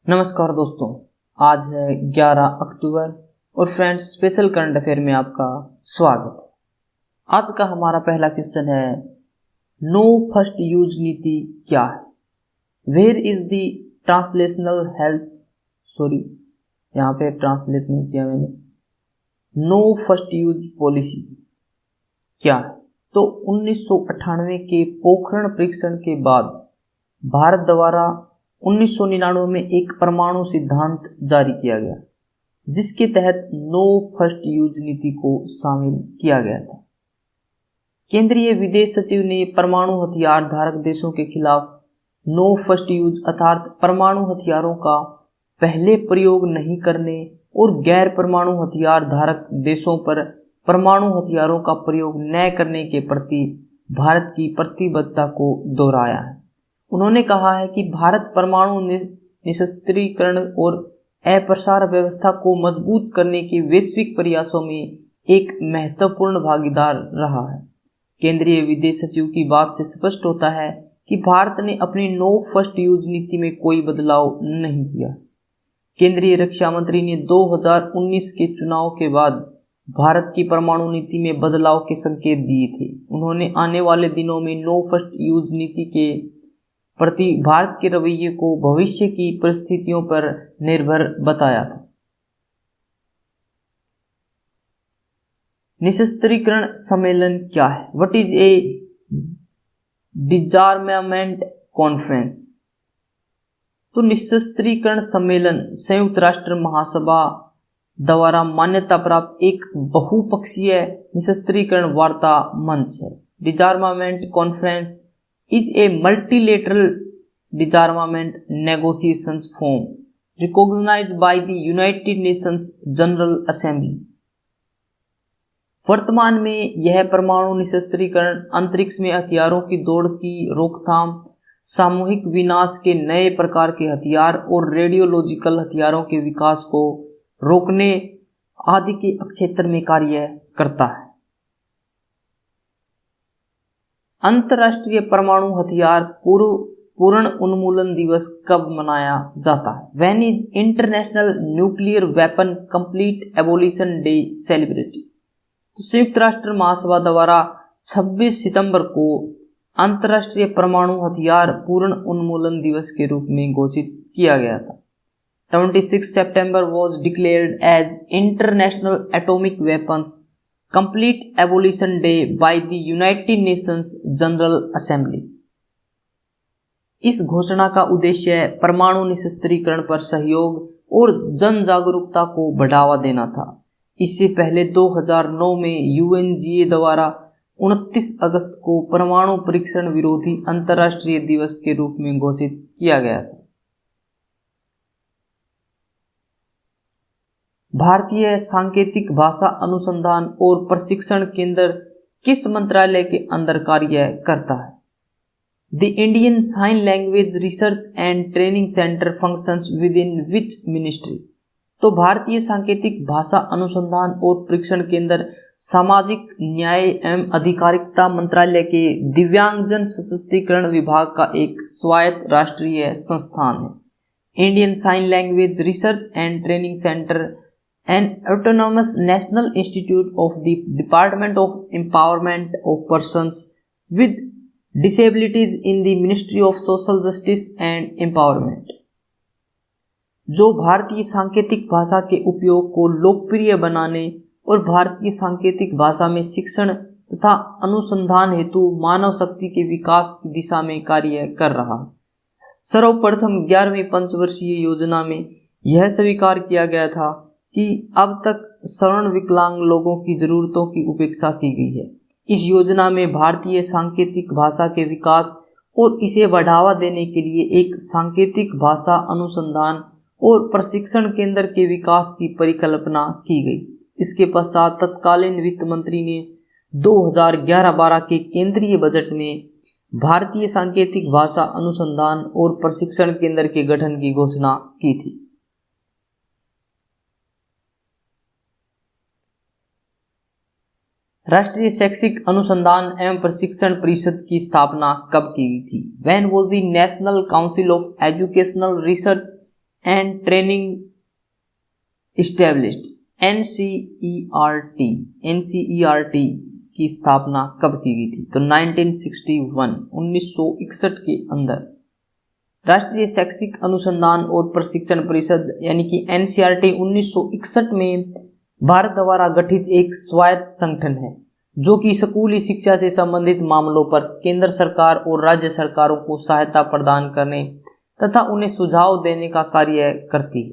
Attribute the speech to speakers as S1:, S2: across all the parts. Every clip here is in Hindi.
S1: नमस्कार दोस्तों, आज है 11 अक्टूबर और फ्रेंड्स स्पेशल करंट अफेयर में आपका स्वागत है। आज का हमारा पहला क्वेश्चन है, नो फर्स्ट यूज नीति क्या है? Where is the translational health यहाँ पे ट्रांसलेट नहीं किया मैंने। नो फर्स्ट यूज पॉलिसी क्या है? तो 1998 के पोखरण परीक्षण के बाद भारत द्वारा 1999 में एक परमाणु सिद्धांत जारी किया गया, जिसके तहत नो फर्स्ट यूज नीति को शामिल किया गया था। केंद्रीय विदेश सचिव ने परमाणु हथियार धारक देशों के खिलाफ नो फर्स्ट यूज अर्थात परमाणु हथियारों का पहले प्रयोग नहीं करने और गैर परमाणु हथियार धारक देशों पर परमाणु हथियारों का प्रयोग न करने के प्रति भारत की प्रतिबद्धता को दोहराया है। उन्होंने कहा है कि भारत परमाणु निशस्त्रीकरण और अप्रसार व्यवस्था को मजबूत करने के वैश्विक प्रयासों में एक महत्वपूर्ण भागीदार रहा है। केंद्रीय विदेश सचिव की बात से स्पष्ट होता है कि भारत ने अपनी नो फर्स्ट यूज नीति में कोई बदलाव नहीं किया। केंद्रीय रक्षा मंत्री ने 2019 के चुनाव के बाद भारत की परमाणु नीति में बदलाव के संकेत दिए थे। उन्होंने आने वाले दिनों में नो फर्स्ट यूज नीति के प्रति भारत के रवैये को भविष्य की परिस्थितियों पर निर्भर बताया था। निशस्त्रीकरण सम्मेलन क्या है? What is a डिसआर्मामेंट conference? तो निशस्त्रीकरण सम्मेलन संयुक्त राष्ट्र महासभा द्वारा मान्यता प्राप्त एक बहुपक्षीय निशस्त्रीकरण वार्ता मंच है। डिसआर्मामेंट conference is a multilateral disarmament negotiations forum recognized by the United Nations General Assembly। वर्तमान में यह परमाणु निशस्त्रीकरण अंतरिक्ष में हथियारों की दौड़ की रोकथाम, सामूहिक विनाश के नए प्रकार के हथियार और रेडियोलॉजिकल हथियारों के विकास को रोकने आदि के क्षेत्र में कार्य करता है। अंतर्राष्ट्रीय परमाणु हथियार पूर्ण उन्मूलन दिवस कब मनाया जाता है? When is international nuclear weapon complete abolition day celebrated? तो संयुक्त राष्ट्र महासभा द्वारा 26 सितंबर को अंतर्राष्ट्रीय परमाणु हथियार पूर्ण उन्मूलन दिवस के रूप में घोषित किया गया था। 26 September was declared as international atomic weapons complete abolition day by the United Nations General Assembly. इस घोषणा का उद्देश्य परमाणु निशस्त्रीकरण पर सहयोग और जन जागरूकता को बढ़ावा देना था। इससे पहले 2009 में यूएनजीए द्वारा 29 अगस्त को परमाणु परीक्षण विरोधी अंतर्राष्ट्रीय दिवस के रूप में घोषित किया गया था। भारतीय सांकेतिक भाषा अनुसंधान और प्रशिक्षण केंद्र किस मंत्रालय के अंदर कार्य करता है? The Indian sign language research and training centre functions within which ministry? तो भारतीय सांकेतिक भाषा अनुसंधान और प्रशिक्षण केंद्र सामाजिक न्याय एवं अधिकारिता मंत्रालय के दिव्यांगजन सशक्तिकरण विभाग का एक स्वायत्त राष्ट्रीय संस्थान है। Indian sign language research and training centre an autonomous national institute of the Department of Empowerment of Persons with Disabilities in the Ministry of Social Justice and Empowerment, जो भारतीय सांकेतिक भाषा के उपयोग को लोकप्रिय बनाने और भारतीय सांकेतिक भाषा में शिक्षण तथा अनुसंधान हेतु मानव शक्ति के विकास की दिशा में कार्य कर रहा है। सर्वप्रथम 11वीं पंचवर्षीय योजना में यह स्वीकार किया गया था कि अब तक श्रवण विकलांग लोगों की जरूरतों की उपेक्षा की गई है। इस योजना में भारतीय सांकेतिक भाषा के विकास और इसे बढ़ावा देने के लिए एक सांकेतिक भाषा अनुसंधान और प्रशिक्षण केंद्र के विकास की परिकल्पना की गई। इसके पश्चात तत्कालीन वित्त मंत्री ने 2011-12 के केंद्रीय बजट में भारतीय सांकेतिक भाषा अनुसंधान और प्रशिक्षण केंद्र के गठन की घोषणा की थी। राष्ट्रीय शैक्षिक अनुसंधान एवं प्रशिक्षण परिषद की स्थापना कब की गई थी? When was the National Council of Educational Research and training established. NCERT की स्थापना कब की गई थी? तो 1961 के अंदर राष्ट्रीय शैक्षिक अनुसंधान और प्रशिक्षण परिषद यानी कि एनसीईआरटी 1961 में भारत द्वारा गठित एक स्वायत्त संगठन है जो कि स्कूली शिक्षा से संबंधित मामलों पर केंद्र सरकार और राज्य सरकारों को सहायता प्रदान करने तथा उन्हें सुझाव देने का कार्य करती है।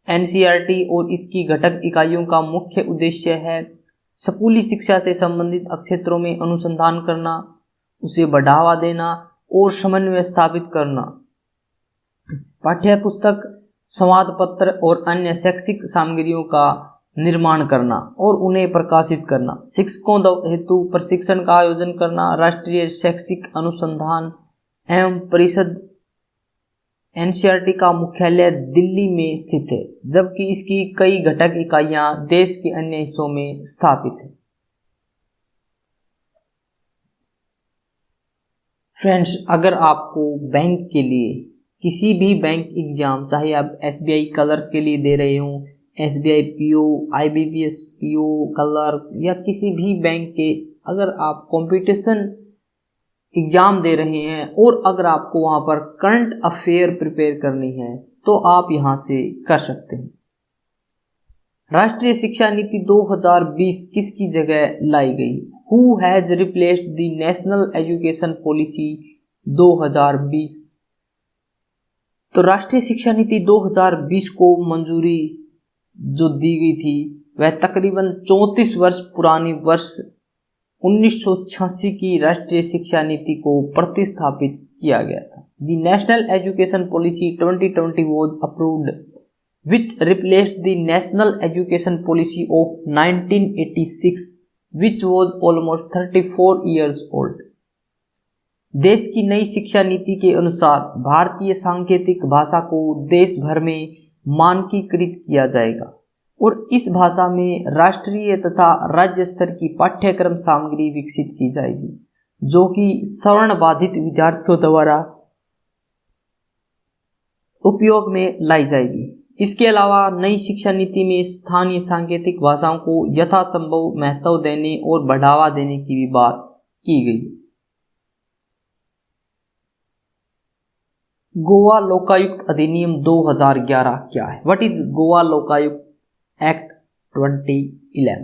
S1: एनसीईआरटी और इसकी घटक इकाइयों का मुख्य उद्देश्य है स्कूली शिक्षा से संबंधित क्षेत्रों में अनुसंधान करना, उसे बढ़ावा देना और समन्वय स्थापित करना, पाठ्य पुस्तक, संवाद पत्र और अन्य शैक्षिक सामग्रियों का निर्माण करना और उन्हें प्रकाशित करना, शिक्षकों हेतु प्रशिक्षण का आयोजन करना। राष्ट्रीय शैक्षिक अनुसंधान एवं परिषद एनसीईआरटी का मुख्यालय दिल्ली में स्थित है, जबकि इसकी कई घटक इकाइयां देश के अन्य हिस्सों में स्थापित हैं। फ्रेंड्स, अगर आपको बैंक के लिए किसी भी बैंक एग्जाम, चाहे आप एसबीआई क्लर्क के लिए दे रहे हो, SBI PO, IBPS PO clerk या किसी भी बैंक के, अगर आप कंपटीशन एग्जाम दे रहे हैं और अगर आपको वहां पर करंट अफेयर प्रिपेयर करनी है तो आप यहां से कर सकते हैं। राष्ट्रीय शिक्षा नीति 2020 किसकी जगह लाई गई? Who has replaced the national education policy 2020? तो राष्ट्रीय शिक्षा नीति 2020 को मंजूरी जो दी गई थी वह तकरीबन 34 वर्ष पुरानी वर्ष 1986 की राष्ट्रीय शिक्षा नीति को प्रतिस्थापित किया गया था। The national education policy 2020 was approved which replaced the national education policy of 1986 which was almost 34 years old। देश की नई शिक्षा नीति के अनुसार भारतीय सांकेतिक भाषा को देश भर में मानकीकृत किया जाएगा और इस भाषा में राष्ट्रीय तथा राज्य स्तर की पाठ्यक्रम सामग्री विकसित की जाएगी जो कि सवर्ण बाधित विद्यार्थियों द्वारा उपयोग में लाई जाएगी। इसके अलावा नई शिक्षा नीति में स्थानीय सांकेतिक भाषाओं को यथासंभव महत्व देने और बढ़ावा देने की भी बात की गई। गोवा लोकायुक्त अधिनियम 2011 क्या है? What is Goa Lokayukta Act 2011?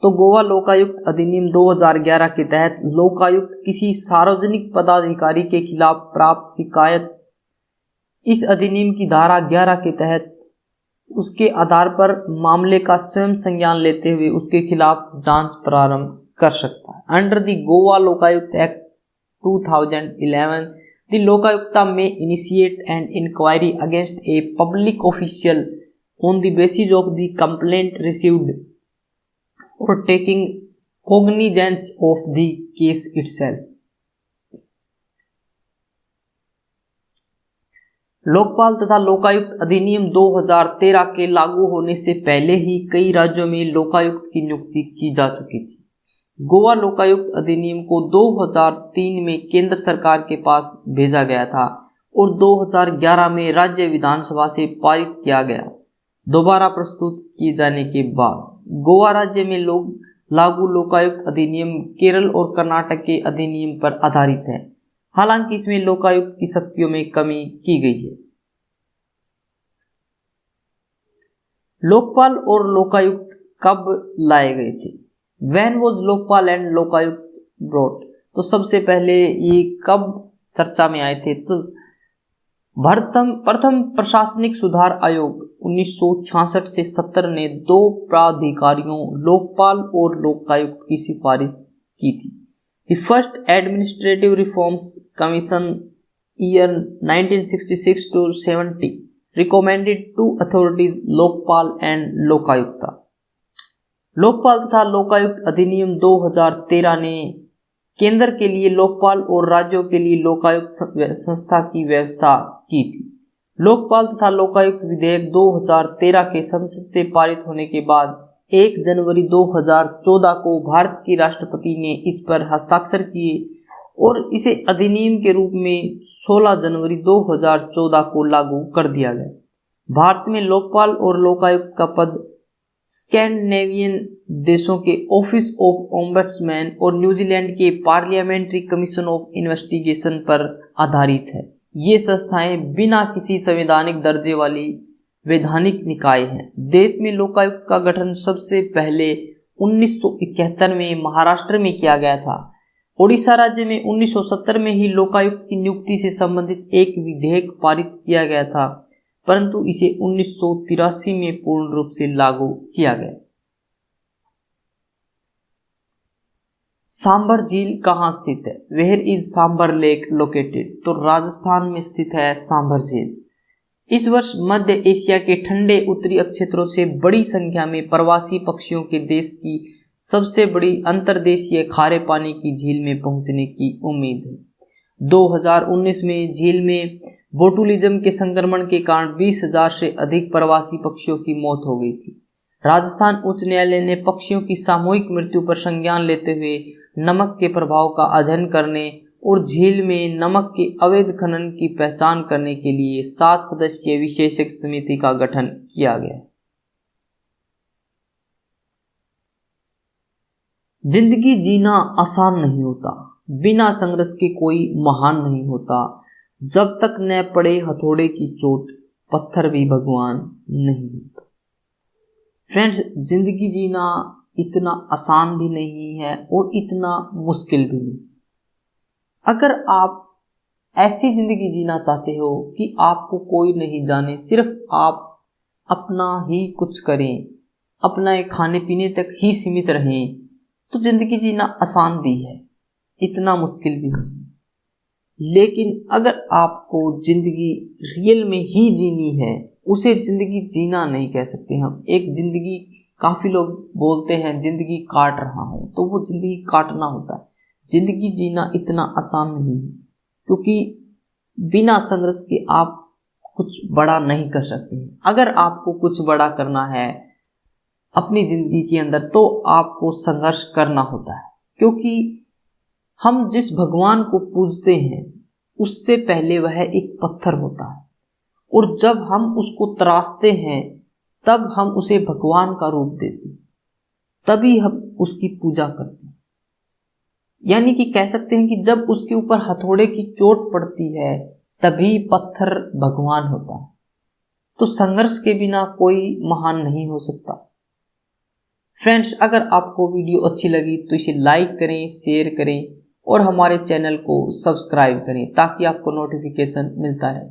S1: तो गोवा लोकायुक्त अधिनियम 2011 के तहत लोकायुक्त किसी सार्वजनिक पदाधिकारी के खिलाफ प्राप्त शिकायत इस अधिनियम की धारा 11 के तहत उसके आधार पर मामले का स्वयं संज्ञान लेते हुए उसके खिलाफ जांच प्रारंभ कर सकता है। Under the Goa Lokayukta Act 2011, the Lokayukta may initiate an inquiry against a public official on the basis of the complaint received or taking cognizance of the case itself। Lokpal तथा लोकायुक्त अधिनियम 2013 के लागू होने से पहले ही कई राज्यों में लोकायुक्त की नियुक्ति की जा चुकी थी। गोवा लोकायुक्त अधिनियम को 2003 में केंद्र सरकार के पास भेजा गया था और 2011 में राज्य विधानसभा से पारित किया गया। दोबारा प्रस्तुत किए जाने के बाद गोवा राज्य में लागू लोकायुक्त अधिनियम केरल और कर्नाटक के अधिनियम पर आधारित है। हालांकि इसमें लोकायुक्त की शक्तियों में कमी की गई है। लोकपाल और लोकायुक्त कब लाए गए थे? When was Lokpal and Lokayukta brought? तो सबसे पहले ये कब चर्चा में आए थे? तो प्रथम प्रशासनिक सुधार आयोग 1966 से 70 ने 2 प्राधिकारियों लोकपाल और लोकायुक्त की सिफारिश की थी। The first Administrative Reforms Commission year 1966 to 70 recommended 2 authorities Lokpal and Lokayukta. Lokpal तथा लोकायुक्त अधिनियम 2013 ने केंद्र के लिए लोकपाल और राज्यों के लिए लोकायुक्त संस्था की व्यवस्था की थी। लोकपाल तथा लोकायुक्त विधेयक 2013 के संसद से पारित होने के बाद 1 जनवरी 2014 को भारत के राष्ट्रपति ने इस पर हस्ताक्षर किए और इसे अधिनियम के रूप में 16 जनवरी 2014 को लागू कर दिया गया। भारत में लोकपाल और लोकायुक्त का पद स्कैंडिनेवियन देशों के ऑफिस ऑफ ओम्बड्समैन और न्यूजीलैंड के पार्लियामेंट्री कमीशन ऑफ इन्वेस्टिगेशन पर आधारित है। ये संस्थाएं बिना किसी संवैधानिक दर्जे वाली वैधानिक निकाय हैं। देश में लोकायुक्त का गठन सबसे पहले 1971 में महाराष्ट्र में किया गया था। ओडिशा राज्य में 1970 में ही लोकायुक्त की नियुक्ति से संबंधित एक विधेयक पारित किया गया था, परंतु इसे 1983 में पूर्ण रूप से लागू किया गया। सांबर झील कहाँ स्थित है? Where is Sambhar lake located? तो राजस्थान में स्थित है सांबर झील। इस वर्ष मध्य एशिया के ठंडे उत्तरी क्षेत्रों से बड़ी संख्या में प्रवासी पक्षियों के देश की सबसे बड़ी अंतर्देशीय खारे पानी की झील में पहुंचने की उम्मीद है। 2019 में झील में बोटुलिज्म के संक्रमण के कारण 20,000 से अधिक प्रवासी पक्षियों की मौत हो गई थी। राजस्थान उच्च न्यायालय ने पक्षियों की सामूहिक मृत्यु पर संज्ञान लेते हुए नमक के प्रभाव का अध्ययन करने और झील में नमक के अवैध खनन की पहचान करने के लिए 7 सदस्यीय विशेषज्ञ समिति का गठन किया गया। जिंदगी जीना आसान नहीं होता, बिना संघर्ष के कोई महान नहीं होता, जब तक न पड़े हथौड़े की चोट पत्थर भी भगवान नहीं होता। फ्रेंड्स, जिंदगी जीना इतना आसान भी नहीं है और इतना मुश्किल भी नहीं। अगर आप ऐसी जिंदगी जीना चाहते हो कि आपको कोई नहीं जाने, सिर्फ आप अपना ही कुछ करें, अपना खाने पीने तक ही सीमित रहें, तो जिंदगी जीना आसान भी है, इतना मुश्किल भी नहीं। लेकिन अगर आपको जिंदगी रियल में ही जीनी है, उसे जिंदगी जीना नहीं कह सकते हम। एक जिंदगी, काफी लोग बोलते हैं जिंदगी काट रहा हूं, तो वो जिंदगी काटना होता है। जिंदगी जीना इतना आसान नहीं है, क्योंकि बिना संघर्ष के आप कुछ बड़ा नहीं कर सकते हैं। अगर आपको कुछ बड़ा करना है अपनी जिंदगी के अंदर, तो आपको संघर्ष करना होता है, क्योंकि हम जिस भगवान को पूजते हैं उससे पहले वह एक पत्थर होता है, और जब हम उसको तराशते हैं तब हम उसे भगवान का रूप देते हैं, तभी हम उसकी पूजा करते हैं। यानी कि कह सकते हैं कि जब उसके ऊपर हथौड़े की चोट पड़ती है तभी पत्थर भगवान होता है। तो संघर्ष के बिना कोई महान नहीं हो सकता। फ्रेंड्स, अगर आपको वीडियो अच्छी लगी तो इसे लाइक करें, शेयर करें और हमारे चैनल को सब्सक्राइब करें ताकि आपको नोटिफिकेशन मिलता रहे।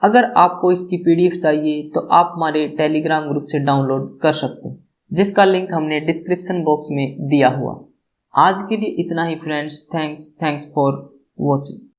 S1: अगर आपको इसकी पीडीएफ चाहिए तो आप हमारे टेलीग्राम ग्रुप से डाउनलोड कर सकते हैं, जिसका लिंक हमने डिस्क्रिप्शन बॉक्स में दिया हुआ। आज के लिए इतना ही फ्रेंड्स। Thanks for watching.